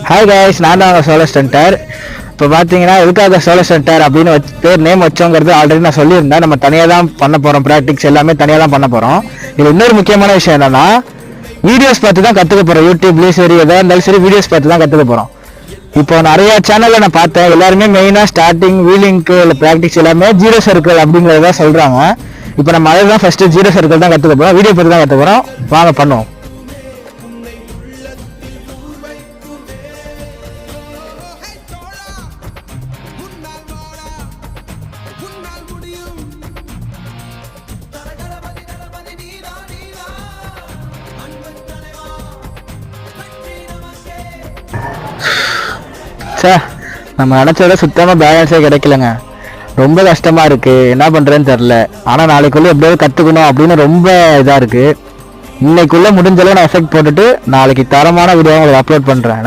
Hi guys, நான் தான் solo stunted. இப்போ பார்த்தீங்கன்னா எதுக்காக சோலோ ஸ்டண்டர் அப்படின்னு பேர் நேம் வச்சோங்கிறது ஆல்ரெடி நான் சொல்லியிருந்தேன். நம்ம தனியாக தான் பண்ண போகிறோம், ப்ராக்டிக்ஸ் எல்லாமே தனியாக தான் பண்ண போகிறோம். இது இன்னொரு முக்கியமான விஷயம் என்னன்னா, வீடியோஸ் பார்த்து தான் கற்றுக்க போகிறோம். யூடியூப்லேயும் சரி, எதாக இருந்தாலும் சரி, வீடியோஸ் பார்த்து தான் கற்றுக்க போகிறோம். இப்போ நிறைய சேனலில் நான் பார்த்தேன், எல்லாருமே மெயினாக ஸ்டார்டிங் வீலிங்க்கு இல்லை ப்ராக்டிக்ஸ் எல்லாமே 0 சர்க்கிள் அப்படிங்கிறத சொல்கிறாங்க. இப்போ நம்ம அதை தான் ஃபஸ்ட்டு 0 சர்க்கிள் தான் கற்றுக்க போகிறோம், வீடியோ பார்த்து தான் கற்றுக்க போகிறோம். வாங்க பண்ணுவோம். நம்ம நினச்சத சுத்தமாக பேலன்ஸே கிடைக்கலங்க. ரொம்ப கஷ்டமாக இருக்குது, என்ன பண்ணுறேன்னு தெரில. ஆனால் நாளைக்குள்ளே எப்படியாவது கற்றுக்கணும் அப்படின்னு ரொம்ப இதாக இருக்குது. இன்னைக்குள்ளே முடிஞ்சளவு நான் எஃபெக்ட் போட்டுட்டு நாளைக்கு தரமான வீடியோ உங்களுக்கு அப்லோட் பண்ணுறேன்.